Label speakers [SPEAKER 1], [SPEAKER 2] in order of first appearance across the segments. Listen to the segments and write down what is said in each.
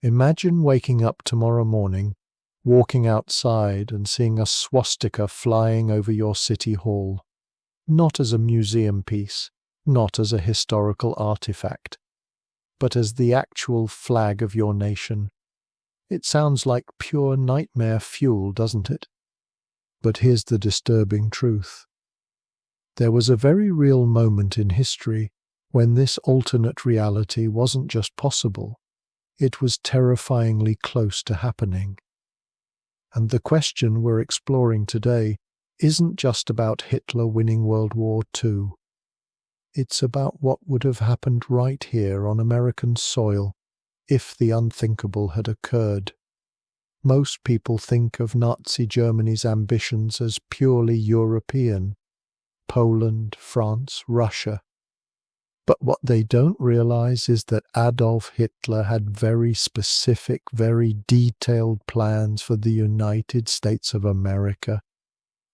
[SPEAKER 1] Imagine waking up tomorrow morning, walking outside and seeing a swastika flying over your city hall, not as a museum piece, not as a historical artifact, but as the actual flag of your nation. It sounds like pure nightmare fuel, doesn't it? But here's the disturbing truth. There was a very real moment in history when this alternate reality wasn't just possible, it was terrifyingly close to happening. And the question we're exploring today isn't just about Hitler winning World War II. It's about what would have happened right here on American soil if the unthinkable had occurred. Most people think of Nazi Germany's ambitions as purely European, Poland, France, Russia. But what they don't realize is that Adolf Hitler had very specific, very detailed plans for the United States of America.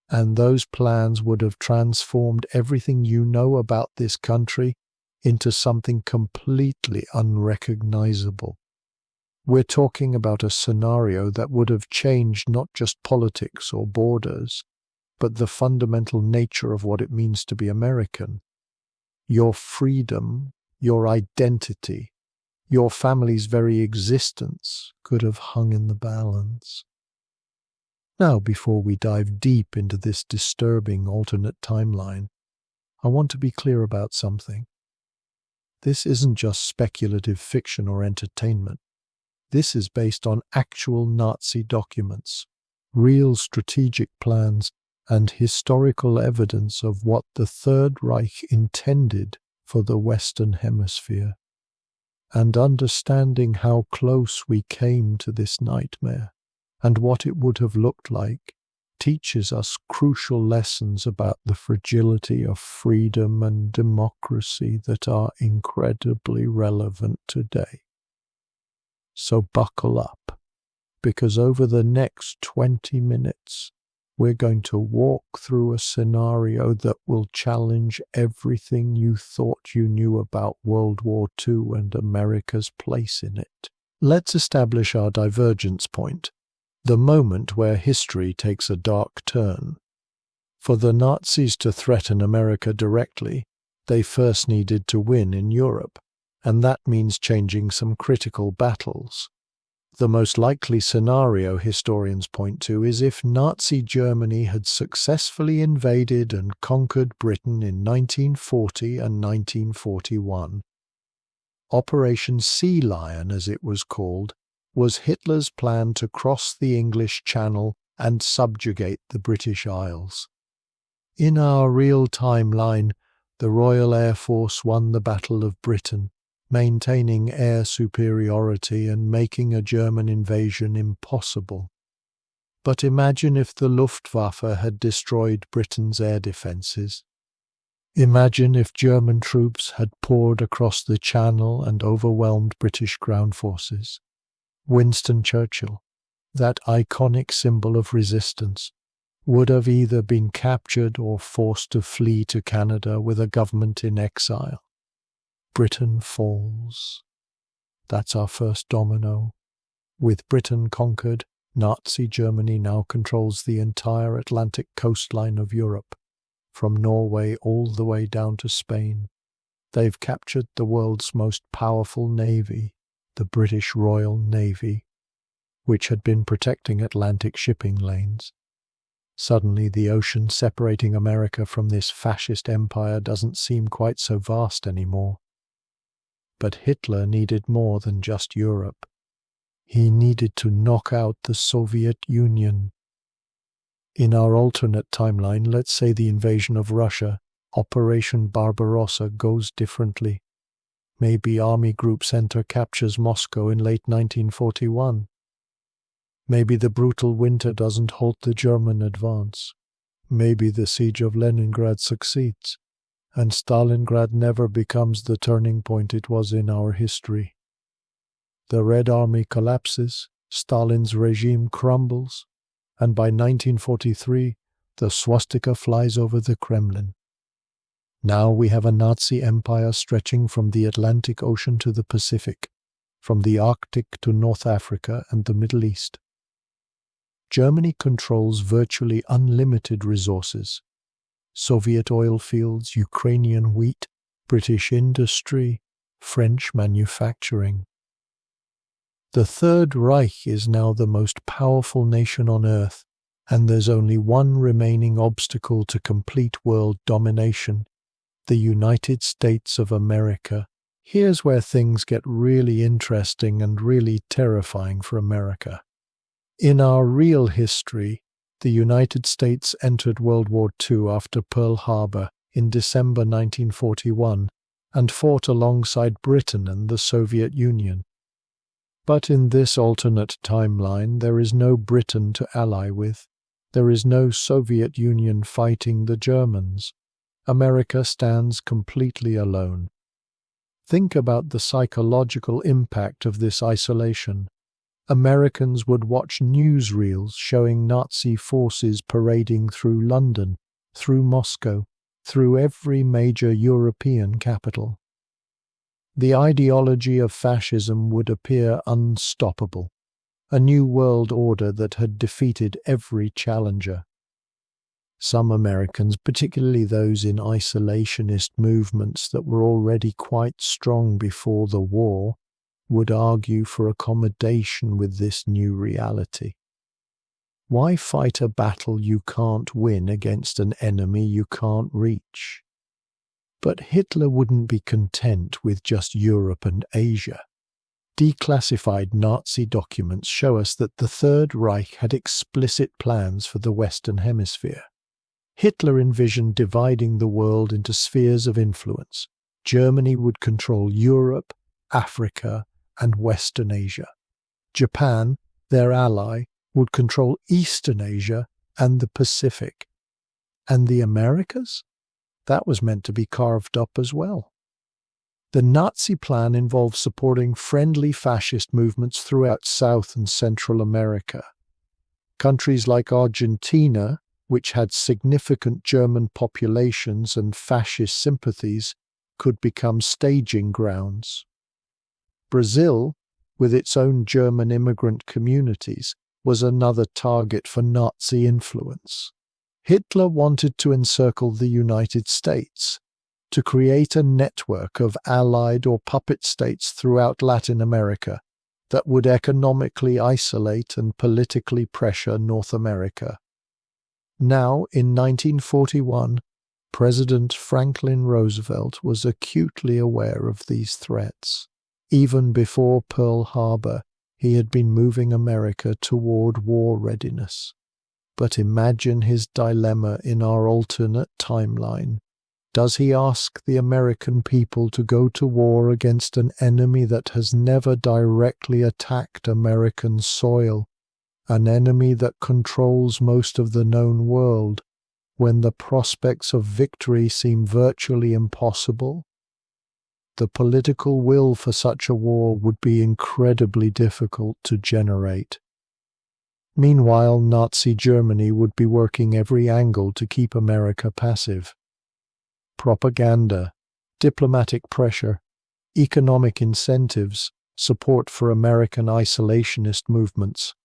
[SPEAKER 1] And those plans would have transformed everything you know about this country into something completely unrecognizable. We're talking about a scenario that would have changed not just politics or borders, but the fundamental nature of what it means to be American. Your freedom, your identity, your family's very existence could have hung in the balance. Now, before we dive deep into this disturbing alternate timeline, I want to be clear about something. This isn't just speculative fiction or entertainment. This is based on actual Nazi documents, real strategic plans, and historical evidence of what the Third Reich intended for the Western Hemisphere. And understanding how close we came to this nightmare, and what it would have looked like, teaches us crucial lessons about the fragility of freedom and democracy that are incredibly relevant today. So buckle up, because over the next 20 minutes, we're going to walk through a scenario that will challenge everything you thought you knew about World War II and America's place in it. Let's establish our divergence point, the moment where history takes a dark turn. For the Nazis to threaten America directly, they first needed to win in Europe, and that means changing some critical battles. The most likely scenario historians point to is if Nazi Germany had successfully invaded and conquered Britain in 1940 and 1941. Operation Sea Lion, as it was called, was Hitler's plan to cross the English Channel and subjugate the British Isles. In our real timeline, the Royal Air Force won the Battle of Britain, maintaining air superiority and making a German invasion impossible. But imagine if the Luftwaffe had destroyed Britain's air defences. Imagine if German troops had poured across the Channel and overwhelmed British ground forces. Winston Churchill, that iconic symbol of resistance, would have either been captured or forced to flee to Canada with a government in exile. Britain falls. That's our first domino. With Britain conquered, Nazi Germany now controls the entire Atlantic coastline of Europe, from Norway all the way down to Spain. They've captured the world's most powerful navy, the British Royal Navy, which had been protecting Atlantic shipping lanes. Suddenly, the ocean separating America from this fascist empire doesn't seem quite so vast anymore. But Hitler needed more than just Europe. He needed to knock out the Soviet Union. In our alternate timeline, let's say the invasion of Russia, Operation Barbarossa, goes differently. Maybe Army Group Center captures Moscow in late 1941. Maybe the brutal winter doesn't halt the German advance. Maybe the siege of Leningrad succeeds, and Stalingrad never becomes the turning point it was in our history. The Red Army collapses, Stalin's regime crumbles, and by 1943, the swastika flies over the Kremlin. Now we have a Nazi empire stretching from the Atlantic Ocean to the Pacific, from the Arctic to North Africa and the Middle East. Germany controls virtually unlimited resources: Soviet oil fields, Ukrainian wheat, British industry, French manufacturing. The Third Reich is now the most powerful nation on earth, and there's only one remaining obstacle to complete world domination: the United States of America. Here's where things get really interesting and really terrifying for America. In our real history, the United States entered World War II after Pearl Harbor in December 1941 and fought alongside Britain and the Soviet Union. But in this alternate timeline, there is no Britain to ally with. There is no Soviet Union fighting the Germans. America stands completely alone. Think about the psychological impact of this isolation. Americans would watch newsreels showing Nazi forces parading through London, through Moscow, through every major European capital. The ideology of fascism would appear unstoppable, a new world order that had defeated every challenger. Some Americans, particularly those in isolationist movements that were already quite strong before the war, would argue for accommodation with this new reality. Why fight a battle you can't win against an enemy you can't reach? But Hitler wouldn't be content with just Europe and Asia. Declassified Nazi documents show us that the Third Reich had explicit plans for the Western Hemisphere. Hitler envisioned dividing the world into spheres of influence. Germany would control Europe, Africa, and Western Asia. Japan, their ally, would control Eastern Asia and the Pacific. And the Americas? That was meant to be carved up as well. The Nazi plan involved supporting friendly fascist movements throughout South and Central America. Countries like Argentina, which had significant German populations and fascist sympathies, could become staging grounds. Brazil, with its own German immigrant communities, was another target for Nazi influence. Hitler wanted to encircle the United States, to create a network of allied or puppet states throughout Latin America that would economically isolate and politically pressure North America. Now, in 1941, President Franklin Roosevelt was acutely aware of these threats. Even before Pearl Harbor, he had been moving America toward war readiness. But imagine his dilemma in our alternate timeline. Does he ask the American people to go to war against an enemy that has never directly attacked American soil, an enemy that controls most of the known world, when the prospects of victory seem virtually impossible? The political will for such a war would be incredibly difficult to generate. Meanwhile, Nazi Germany would be working every angle to keep America passive. Propaganda, diplomatic pressure, economic incentives, support for American isolationist movements.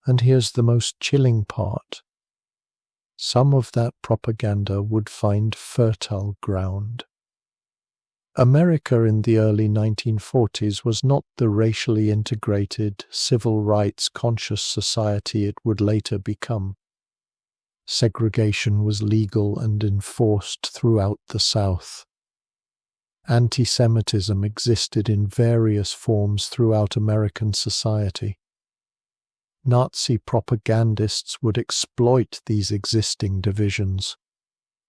[SPEAKER 1] And here's the most chilling part. Some of that propaganda would find fertile ground. America in the early 1940s was not the racially integrated, civil rights conscious society it would later become. Segregation was legal and enforced throughout the South. Anti-Semitism existed in various forms throughout American society. Nazi propagandists would exploit these existing divisions,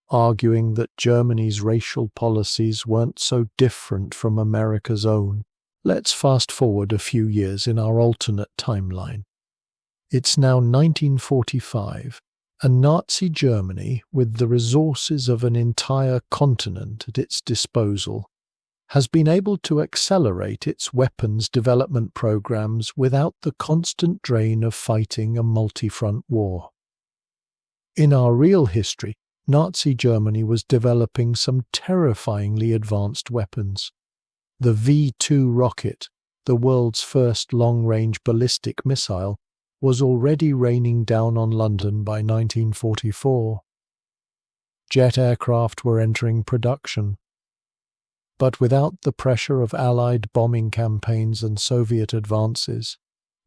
[SPEAKER 1] arguing that Germany's racial policies weren't so different from America's own. Let's fast forward a few years in our alternate timeline. It's now 1945, and Nazi Germany, with the resources of an entire continent at its disposal, has been able to accelerate its weapons development programs without the constant drain of fighting a multi-front war. In our real history, Nazi Germany was developing some terrifyingly advanced weapons. The V-2 rocket, the world's first long-range ballistic missile, was already raining down on London by 1944. Jet aircraft were entering production. But without the pressure of Allied bombing campaigns and Soviet advances,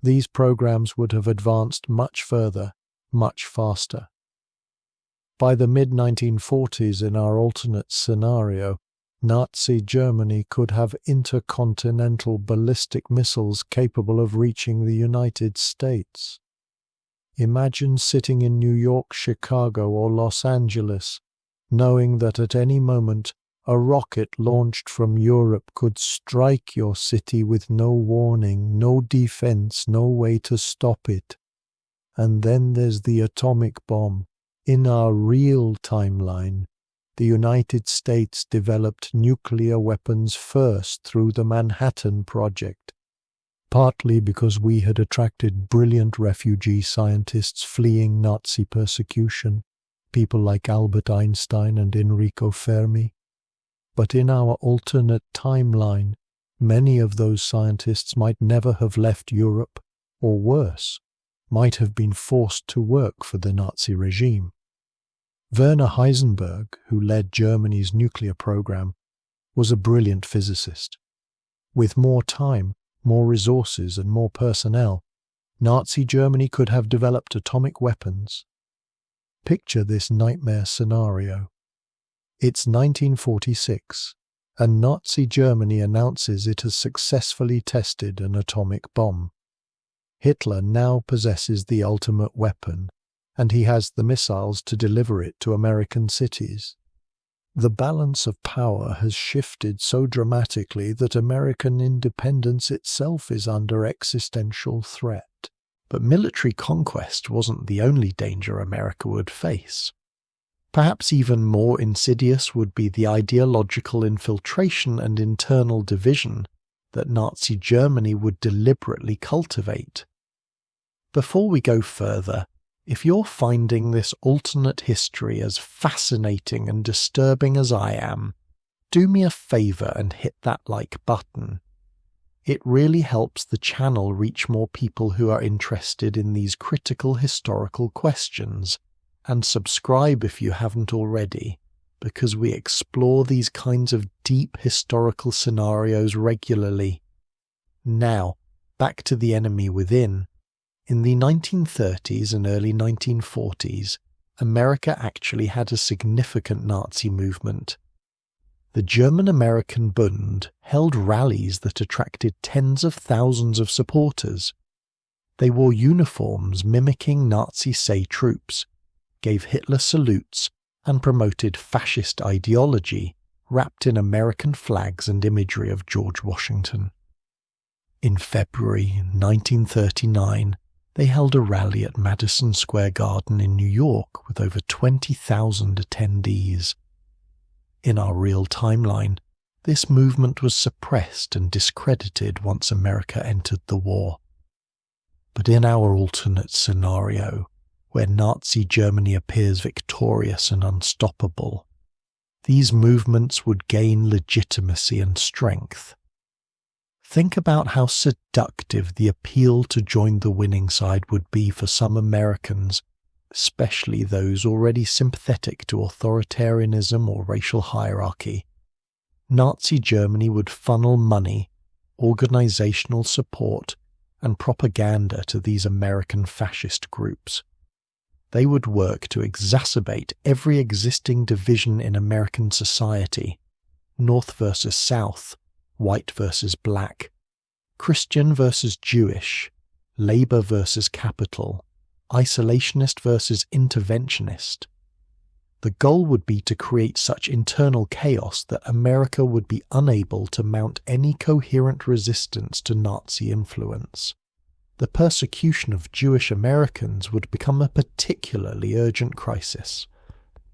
[SPEAKER 1] these programs would have advanced much further, much faster. By the mid-1940s, in our alternate scenario, Nazi Germany could have intercontinental ballistic missiles capable of reaching the United States. Imagine sitting in New York, Chicago, or Los Angeles, knowing that at any moment a rocket launched from Europe could strike your city with no warning, no defense, no way to stop it. And then there's the atomic bomb. In our real timeline, the United States developed nuclear weapons first through the Manhattan Project, partly because we had attracted brilliant refugee scientists fleeing Nazi persecution, people like Albert Einstein and Enrico Fermi. But in our alternate timeline, many of those scientists might never have left Europe, or worse, might have been forced to work for the Nazi regime. Werner Heisenberg, who led Germany's nuclear program, was a brilliant physicist. With more time, more resources, and more personnel, Nazi Germany could have developed atomic weapons. Picture this nightmare scenario. It's 1946, and Nazi Germany announces it has successfully tested an atomic bomb. Hitler now possesses the ultimate weapon, and he has the missiles to deliver it to American cities. The balance of power has shifted so dramatically that American independence itself is under existential threat. But military conquest wasn't the only danger America would face. Perhaps even more insidious would be the ideological infiltration and internal division that Nazi Germany would deliberately cultivate. Before we go further, if you're finding this alternate history as fascinating and disturbing as I am, do me a favour and hit that like button. It really helps the channel reach more people who are interested in these critical historical questions, and subscribe if you haven't already, because we explore these kinds of deep historical scenarios regularly. Now, back to the enemy within. In the 1930s and early 1940s, America actually had a significant Nazi movement. The German-American Bund held rallies that attracted tens of thousands of supporters. They wore uniforms mimicking Nazi say troops, gave Hitler salutes, and promoted fascist ideology wrapped in American flags and imagery of George Washington. In February 1939, they held a rally at Madison Square Garden in New York with over 20,000 attendees. In our real timeline, this movement was suppressed and discredited once America entered the war. But in our alternate scenario, where Nazi Germany appears victorious and unstoppable, these movements would gain legitimacy and strength. Think about how seductive the appeal to join the winning side would be for some Americans, especially those already sympathetic to authoritarianism or racial hierarchy. Nazi Germany would funnel money, organizational support, and propaganda to these American fascist groups. They would work to exacerbate every existing division in American society, North versus South, white versus black, Christian versus Jewish, labor versus capital, isolationist versus interventionist. The goal would be to create such internal chaos that America would be unable to mount any coherent resistance to Nazi influence. The persecution of Jewish Americans would become a particularly urgent crisis.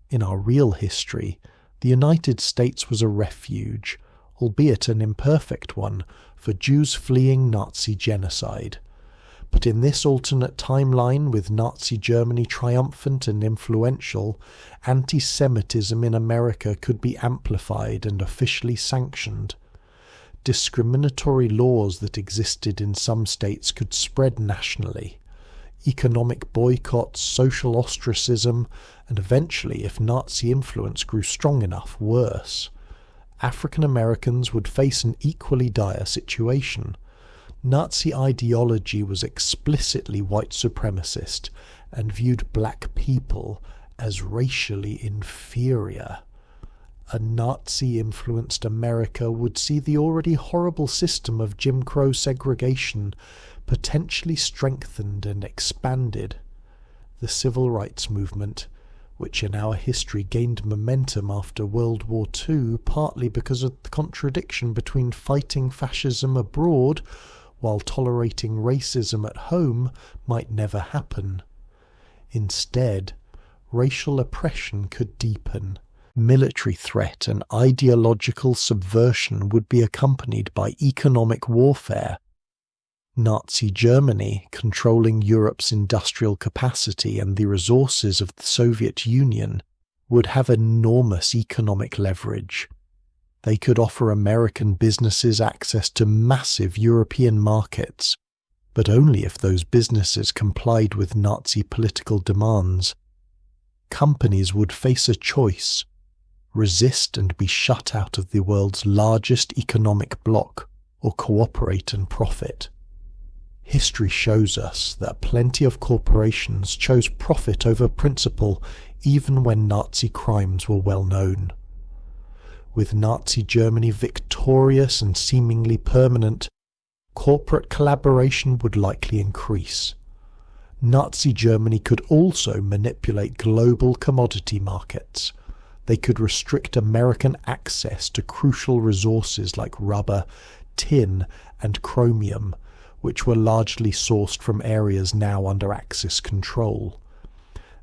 [SPEAKER 1] In our real history, the United States was a refuge, albeit an imperfect one, for Jews fleeing Nazi genocide. But in this alternate timeline, with Nazi Germany triumphant and influential, anti-Semitism in America could be amplified and officially sanctioned. discriminatory laws that existed in some states could spread nationally. Economic boycotts, social ostracism, and eventually, if Nazi influence grew strong enough, worse. African Americans would face an equally dire situation. Nazi ideology was explicitly white supremacist and viewed black people as racially inferior. A Nazi-influenced America would see the already horrible system of Jim Crow segregation potentially strengthened and expanded. The civil rights movement, which in our history gained momentum after World War II, partly because of the contradiction between fighting fascism abroad while tolerating racism at home, might never happen. Instead, racial oppression could deepen. Military threat and ideological subversion would be accompanied by economic warfare. Nazi Germany, controlling Europe's industrial capacity and the resources of the Soviet Union, would have enormous economic leverage. They could offer American businesses access to massive European markets, but only if those businesses complied with Nazi political demands. Companies would face a choice: resist and be shut out of the world's largest economic bloc, or cooperate and profit. History shows us that plenty of corporations chose profit over principle even when Nazi crimes were well known. With Nazi Germany victorious and seemingly permanent, corporate collaboration would likely increase. Nazi Germany could also manipulate global commodity markets. They could restrict American access to crucial resources like rubber, tin, and chromium, which were largely sourced from areas now under Axis control.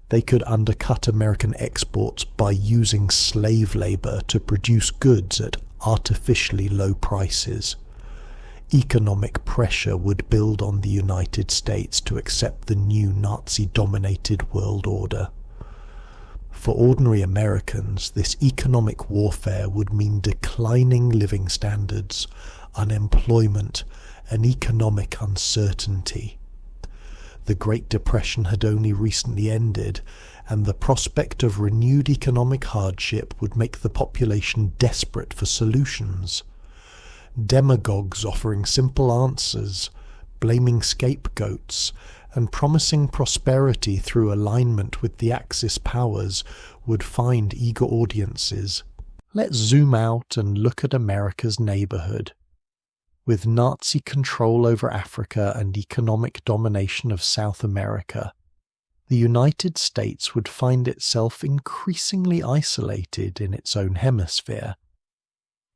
[SPEAKER 1] They could undercut American exports by using slave labor to produce goods at artificially low prices. Economic pressure would build on the United States to accept the new Nazi-dominated world order. For ordinary Americans, this economic warfare would mean declining living standards, unemployment, and economic uncertainty. The Great Depression had only recently ended, and the prospect of renewed economic hardship would make the population desperate for solutions. Demagogues offering simple answers, blaming scapegoats, and promising prosperity through alignment with the Axis powers would find eager audiences. Let's zoom out and look at America's neighborhood. With Nazi control over Africa and economic domination of South America, the United States would find itself increasingly isolated in its own hemisphere.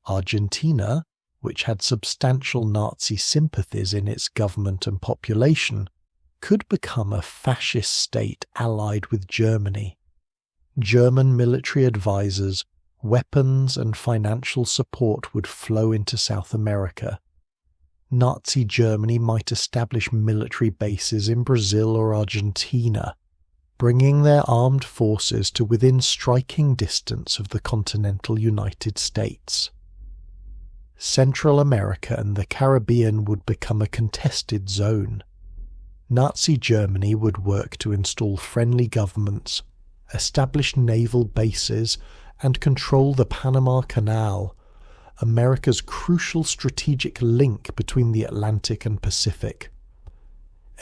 [SPEAKER 1] Argentina, which had substantial Nazi sympathies in its government and population, could become a fascist state allied with Germany. German military advisors, weapons and financial support would flow into South America. Nazi Germany might establish military bases in Brazil or Argentina, bringing their armed forces to within striking distance of the continental United States. Central America and the Caribbean would become a contested zone. Nazi Germany would work to install friendly governments, establish naval bases, and control the Panama Canal, America's crucial strategic link between the Atlantic and Pacific.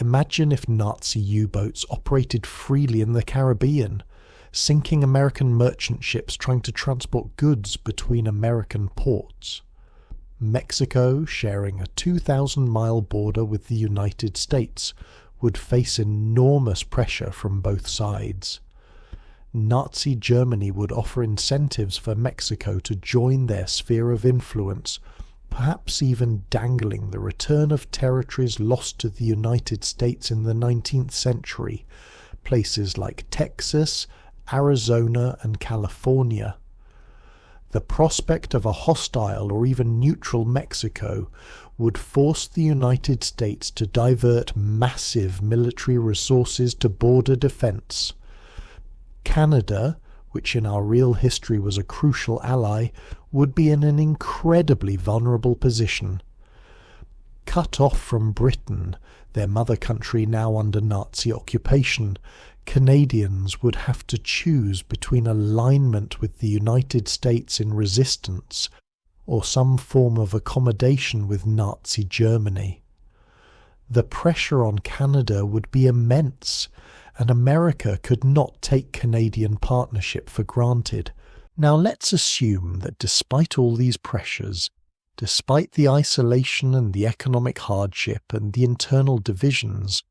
[SPEAKER 1] Imagine if Nazi U-boats operated freely in the Caribbean, sinking American merchant ships trying to transport goods between American ports. Mexico, sharing a 2,000-mile border with the United States, would face enormous pressure from both sides. Nazi Germany would offer incentives for Mexico to join their sphere of influence, perhaps even dangling the return of territories lost to the United States in the 19th century, places like Texas, Arizona, and California. The prospect of a hostile or even neutral Mexico would force the United States to divert massive military resources to border defense. Canada, which in our real history was a crucial ally, would be in an incredibly vulnerable position. Cut off from Britain, their mother country now under Nazi occupation, Canadians would have to choose between alignment with the United States in resistance or some form of accommodation with Nazi Germany. The pressure on Canada would be immense, and America could not take Canadian partnership for granted. Now let's assume that despite all these pressures, despite the isolation and the economic hardship and the internal divisions,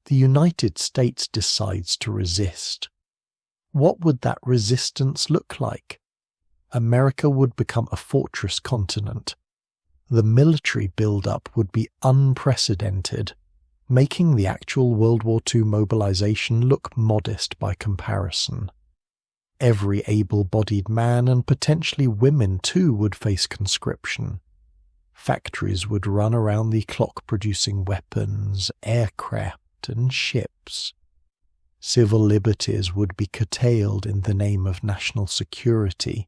[SPEAKER 1] the United States decides to resist. What would that resistance look like? America would become a fortress continent. The military build-up would be unprecedented, making the actual World War II mobilization look modest by comparison. Every able-bodied man and potentially women too would face conscription. Factories would run around the clock producing weapons, aircraft, and ships. Civil liberties would be curtailed in the name of national security,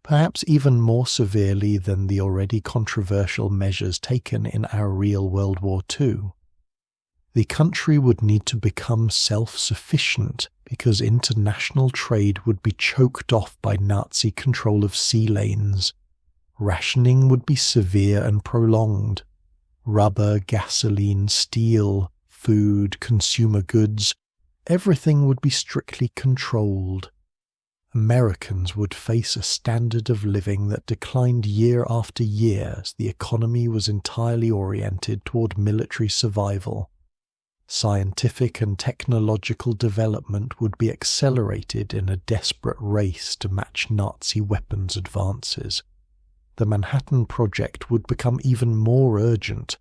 [SPEAKER 1] perhaps even more severely than the already controversial measures taken in our real World War II. The country would need to become self-sufficient because international trade would be choked off by Nazi control of sea lanes. Rationing would be severe and prolonged. Rubber, gasoline, steel, food, consumer goods, everything would be strictly controlled. Americans would face a standard of living that declined year after year as the economy was entirely oriented toward military survival. Scientific and technological development would be accelerated in a desperate race to match Nazi weapons advances. The Manhattan Project would become even more urgent,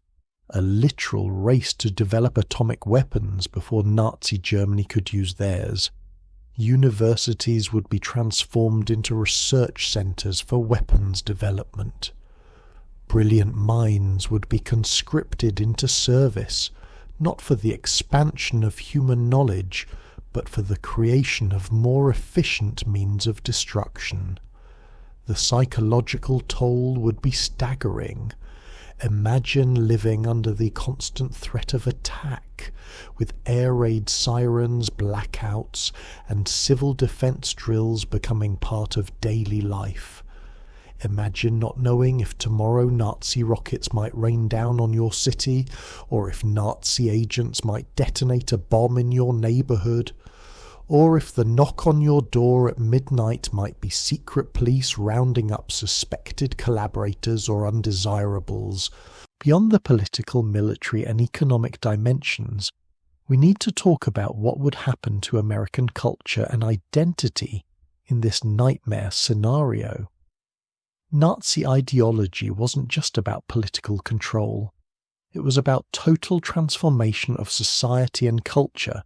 [SPEAKER 1] a literal race to develop atomic weapons before Nazi Germany could use theirs. Universities would be transformed into research centers for weapons development. Brilliant minds would be conscripted into service, not for the expansion of human knowledge, but for the creation of more efficient means of destruction. The psychological toll would be staggering. Imagine living under the constant threat of attack, with air raid sirens, blackouts, and civil defense drills becoming part of daily life. Imagine not knowing if tomorrow Nazi rockets might rain down on your city, or if Nazi agents might detonate a bomb in your neighborhood, or if the knock on your door at midnight might be secret police rounding up suspected collaborators or undesirables. Beyond the political, military, and economic dimensions, we need to talk about what would happen to American culture and identity in this nightmare scenario. Nazi ideology wasn't just about political control. It was about total transformation of society and culture.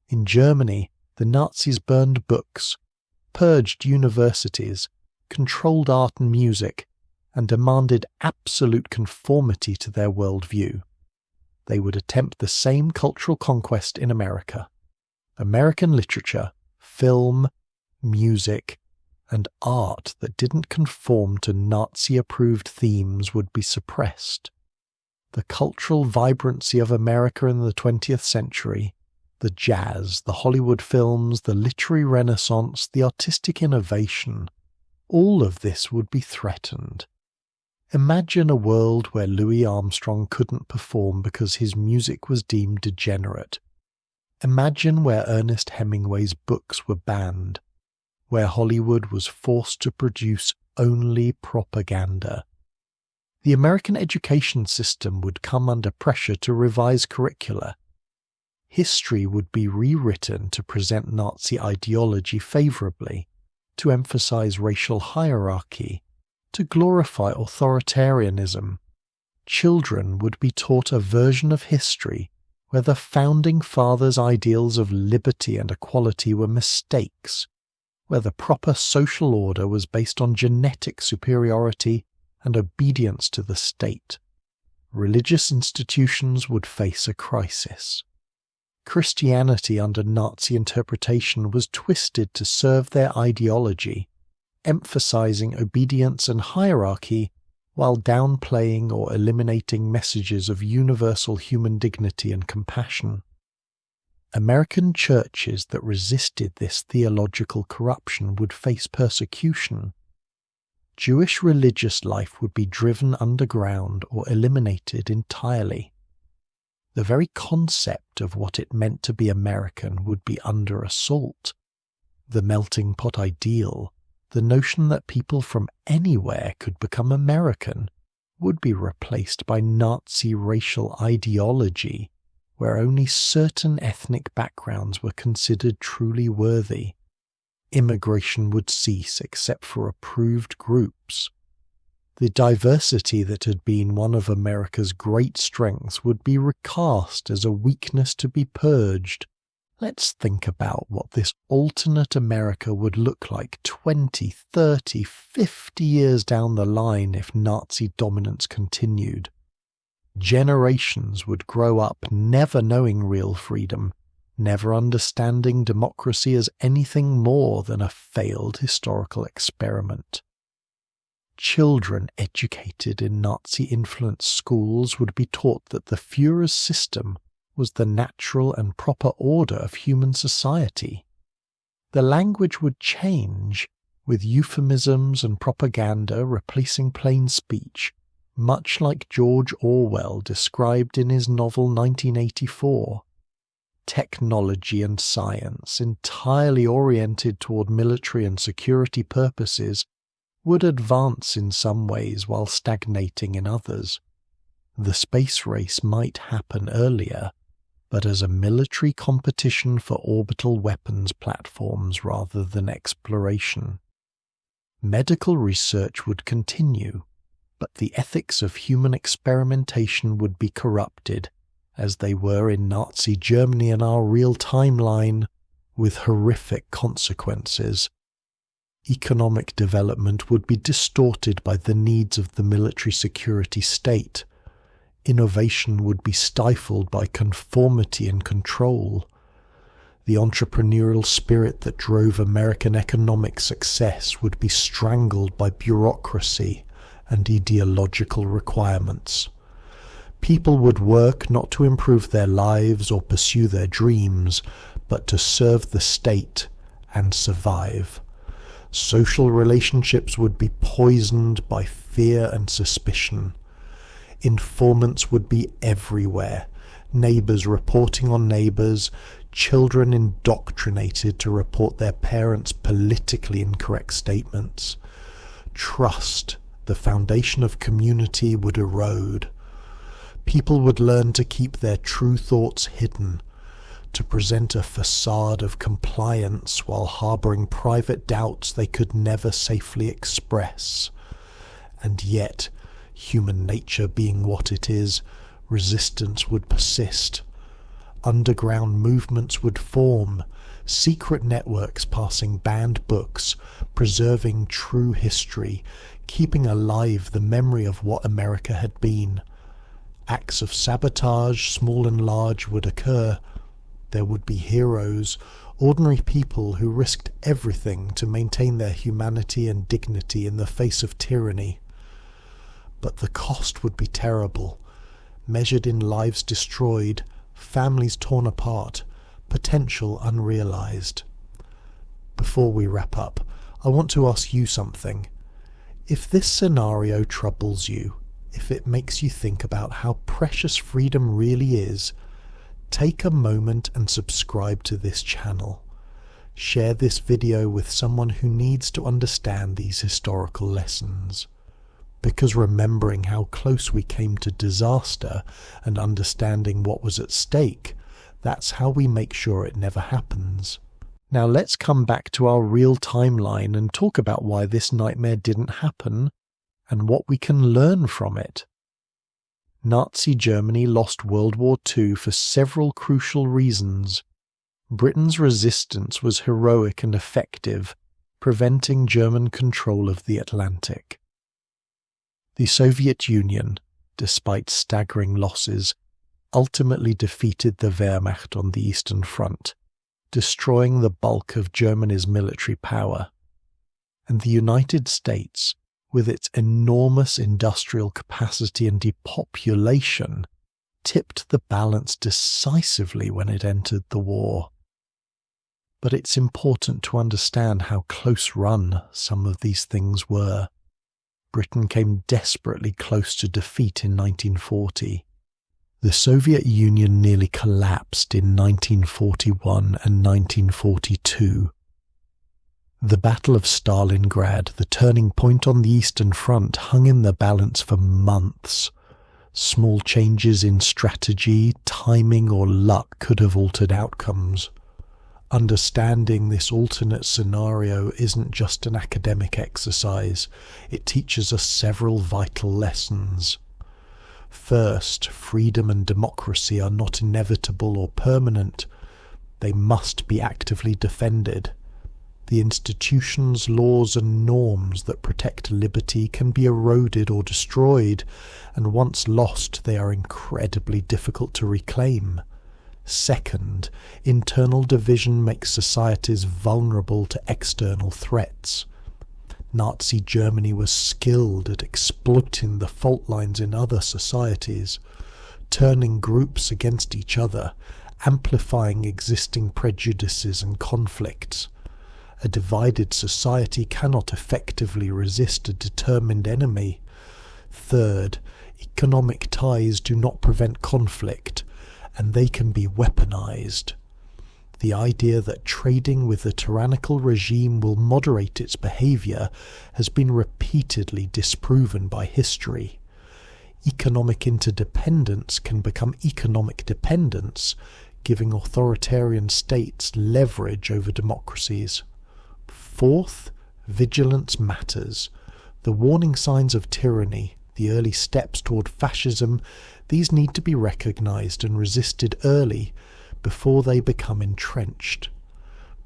[SPEAKER 1] In Germany, the Nazis burned books, purged universities, controlled art and music, and demanded absolute conformity to their worldview. They would attempt the same cultural conquest in America. American literature, film, music, and art that didn't conform to Nazi-approved themes would be suppressed. The cultural vibrancy of America in the 20th century, the jazz, the Hollywood films, the literary renaissance, the artistic innovation, all of this would be threatened. Imagine a world where Louis Armstrong couldn't perform because his music was deemed degenerate. Imagine where Ernest Hemingway's books were banned, where Hollywood was forced to produce only propaganda. The American education system would come under pressure to revise curricula. History would be rewritten to present Nazi ideology favorably, to emphasize racial hierarchy, to glorify authoritarianism. Children would be taught a version of history where the founding fathers' ideals of liberty and equality were mistakes, where the proper social order was based on genetic superiority and obedience to the state. Religious institutions would face a crisis. Christianity under Nazi interpretation was twisted to serve their ideology. emphasizing obedience and hierarchy while downplaying or eliminating messages of universal human dignity and compassion. American churches that resisted this theological corruption would face persecution. Jewish religious life would be driven underground or eliminated entirely. The very concept of what it meant to be American would be under assault. The melting pot ideal, the notion that people from anywhere could become American, would be replaced by Nazi racial ideology, where only certain ethnic backgrounds were considered truly worthy. Immigration would cease except for approved groups. The diversity that had been one of America's great strengths would be recast as a weakness to be purged. Let's think about what this alternate America would look like 20, 30, 50 years down the line if Nazi dominance continued. Generations would grow up never knowing real freedom, never understanding democracy as anything more than a failed historical experiment. Children educated in Nazi-influenced schools would be taught that the Führer's system was the natural and proper order of human society. The language would change, with euphemisms and propaganda replacing plain speech, much like George Orwell described in his novel 1984. Technology and science, entirely oriented toward military and security purposes, would advance in some ways while stagnating in others. The space race might happen earlier, but as a military competition for orbital weapons platforms rather than exploration. Medical research would continue, but the ethics of human experimentation would be corrupted, as they were in Nazi Germany in our real timeline, with horrific consequences. Economic development would be distorted by the needs of the military security state. Innovation would be stifled by conformity and control. The entrepreneurial spirit that drove American economic success would be strangled by bureaucracy and ideological requirements. People would work not to improve their lives or pursue their dreams, but to serve the state and survive. Social relationships would be poisoned by fear and suspicion. Informants would be everywhere, neighbours reporting on neighbours, children indoctrinated to report their parents' politically incorrect statements. Trust, the foundation of community, would erode. People would learn to keep their true thoughts hidden, to present a facade of compliance while harbouring private doubts they could never safely express. And yet, human nature being what it is, resistance would persist. Underground movements would form, secret networks passing banned books, preserving true history, keeping alive the memory of what America had been. Acts of sabotage, small and large, would occur. There would be heroes, ordinary people who risked everything to maintain their humanity and dignity in the face of tyranny. But the cost would be terrible, measured in lives destroyed, families torn apart, potential unrealized. Before we wrap up, I want to ask you something. If this scenario troubles you, if it makes you think about how precious freedom really is, take a moment and subscribe to this channel. Share this video with someone who needs to understand these historical lessons. Because remembering how close we came to disaster and understanding what was at stake, that's how we make sure it never happens. Now let's come back to our real timeline and talk about why this nightmare didn't happen and what we can learn from it. Nazi Germany lost World War II for several crucial reasons. Britain's resistance was heroic and effective, preventing German control of the Atlantic. The Soviet Union, despite staggering losses, ultimately defeated the Wehrmacht on the Eastern Front, destroying the bulk of Germany's military power. and the United States, with its enormous industrial capacity and depopulation, tipped the balance decisively when it entered the war. But it's important to understand how close-run some of these things were. Britain came desperately close to defeat in 1940. The Soviet Union nearly collapsed in 1941 and 1942. The Battle of Stalingrad, the turning point on the Eastern Front, hung in the balance for months. Small changes in strategy, timing, or luck could have altered outcomes. Understanding this alternate scenario isn't just an academic exercise, it teaches us several vital lessons. First, freedom and democracy are not inevitable or permanent. They must be actively defended. The institutions, laws, and norms that protect liberty can be eroded or destroyed, and once lost, they are incredibly difficult to reclaim. Second, internal division makes societies vulnerable to external threats. Nazi Germany was skilled at exploiting the fault lines in other societies, turning groups against each other, amplifying existing prejudices and conflicts. A divided society cannot effectively resist a determined enemy. Third, economic ties do not prevent conflict, and they can be weaponized. The idea that trading with a tyrannical regime will moderate its behavior has been repeatedly disproven by history. Economic interdependence can become economic dependence, giving authoritarian states leverage over democracies. Fourth, vigilance matters. The warning signs of tyranny, the early steps toward fascism, these need to be recognized and resisted early, before they become entrenched.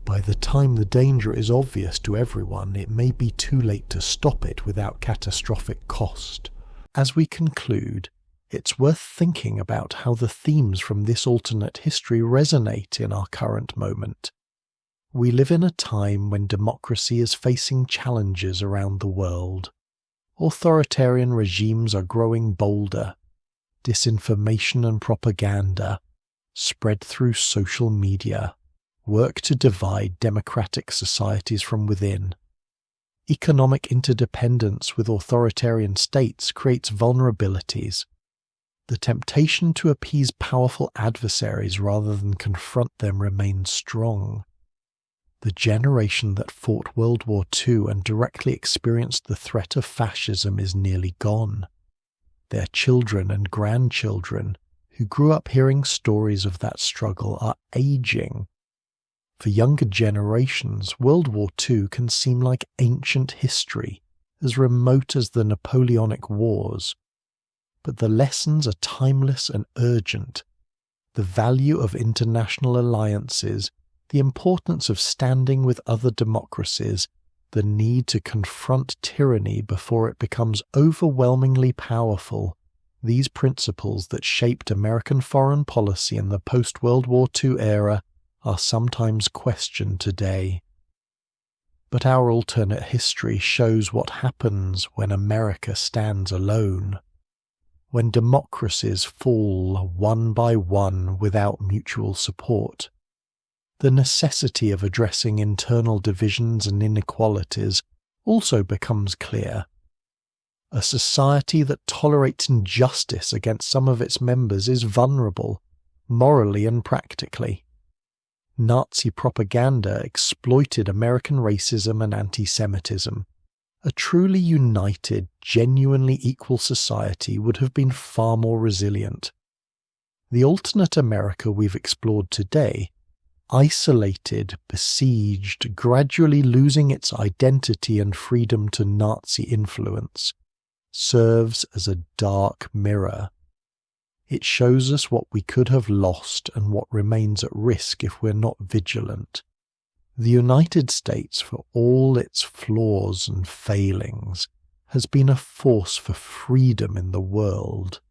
[SPEAKER 1] By the time the danger is obvious to everyone, it may be too late to stop it without catastrophic cost. As we conclude, it's worth thinking about how the themes from this alternate history resonate in our current moment. We live in a time when democracy is facing challenges around the world. Authoritarian regimes are growing bolder. Disinformation and propaganda, spread through social media, work to divide democratic societies from within. Economic interdependence with authoritarian states creates vulnerabilities. The temptation to appease powerful adversaries rather than confront them remains strong. The generation that fought World War II and directly experienced the threat of fascism is nearly gone. Their children and grandchildren, who grew up hearing stories of that struggle, are aging. For younger generations, World War II can seem like ancient history, as remote as the Napoleonic Wars. But the lessons are timeless and urgent. The value of international alliances, the importance of standing with other democracies, the need to confront tyranny before it becomes overwhelmingly powerful. These principles that shaped American foreign policy in the post-World War II era are sometimes questioned today. But our alternate history shows what happens when America stands alone. When democracies fall one by one without mutual support. The necessity of addressing internal divisions and inequalities also becomes clear. A society that tolerates injustice against some of its members is vulnerable, morally and practically. Nazi propaganda exploited American racism and anti-Semitism. A truly united, genuinely equal society would have been far more resilient. The alternate America we've explored today, isolated, besieged, gradually losing its identity and freedom to Nazi influence, serves as a dark mirror. It shows us what we could have lost and what remains at risk if we're not vigilant. The United States, for all its flaws and failings, has been a force for freedom in the world.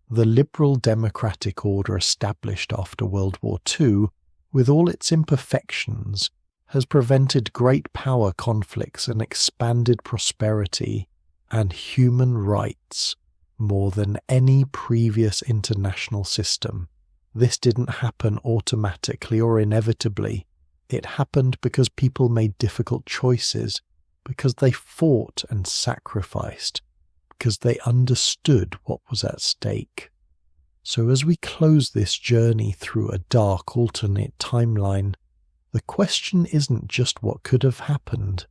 [SPEAKER 1] The liberal democratic order established after World War II, with all its imperfections, has prevented great power conflicts and expanded prosperity and human rights more than any previous international system. This didn't happen automatically or inevitably. It happened because people made difficult choices, because they fought and sacrificed, because they understood what was at stake. So as we close this journey through a dark alternate timeline, the question isn't just what could have happened.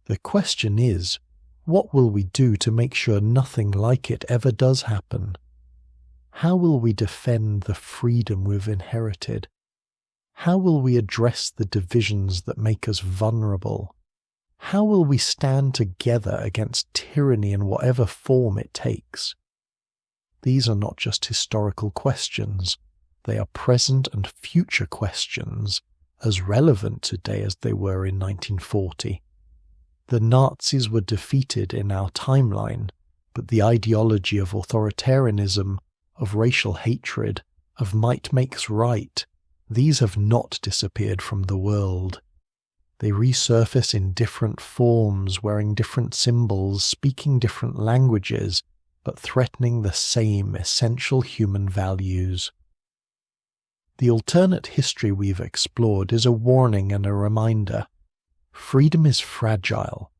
[SPEAKER 1] The question is, what will we do to make sure nothing like it ever does happen? How will we defend the freedom we've inherited? How will we address the divisions that make us vulnerable? How will we stand together against tyranny in whatever form it takes? These are not just historical questions. They are present and future questions, as relevant today as they were in 1940. The Nazis were defeated in our timeline, but the ideology of authoritarianism, of racial hatred, of might makes right, these have not disappeared from the world. They resurface in different forms, wearing different symbols, speaking different languages, but threatening the same essential human values. The alternate history we've explored is a warning and a reminder. Freedom is fragile.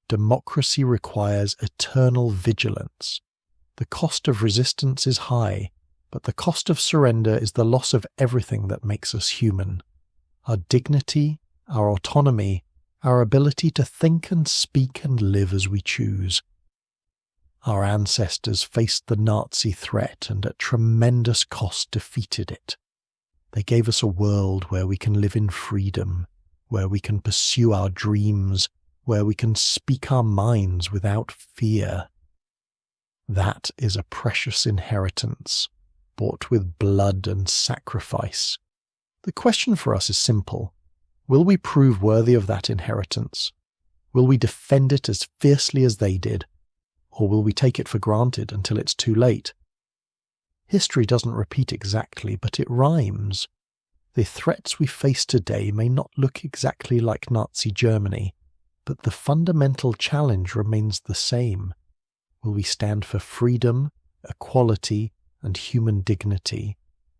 [SPEAKER 1] Democracy requires eternal vigilance. The cost of resistance is high, but the cost of surrender is the loss of everything that makes us human. Our dignity, our autonomy, our ability to think and speak and live as we choose. Our ancestors faced the Nazi threat and at tremendous cost defeated it. They gave us a world where we can live in freedom, where we can pursue our dreams, where we can speak our minds without fear. That is a precious inheritance, bought with blood and sacrifice. The question for us is simple. Will we prove worthy of that inheritance? Will we defend it as fiercely as they did? Or will we take it for granted until it's too late? History doesn't repeat exactly, but it rhymes. The threats we face today may not look exactly like Nazi Germany, but the fundamental challenge remains the same. Will we stand for freedom, equality, and human dignity,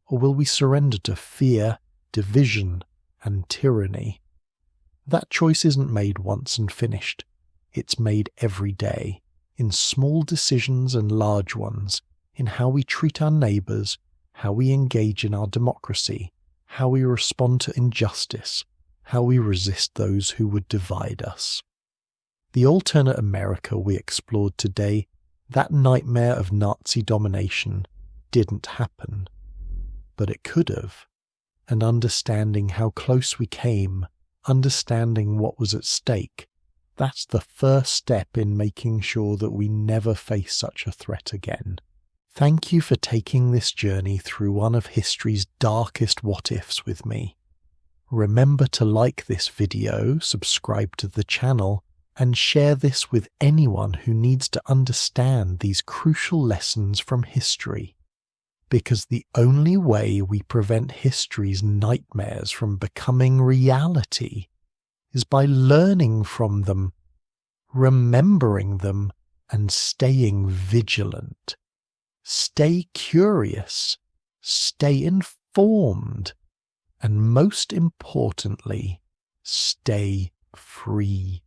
[SPEAKER 1] or will we surrender to fear, division, and tyranny? That choice isn't made once and finished. It's made every day, in small decisions and large ones, in how we treat our neighbours, how we engage in our democracy, how we respond to injustice, how we resist those who would divide us. The alternate America we explored today, that nightmare of Nazi domination, didn't happen. But it could have. And understanding how close we came, understanding what was at stake, that's the first step in making sure that we never face such a threat again. Thank you for taking this journey through one of history's darkest what-ifs with me. Remember to like this video, subscribe to the channel, and share this with anyone who needs to understand these crucial lessons from history. Because the only way we prevent history's nightmares from becoming reality is by learning from them, remembering them, and staying vigilant. Stay curious, stay informed, and most importantly, stay free.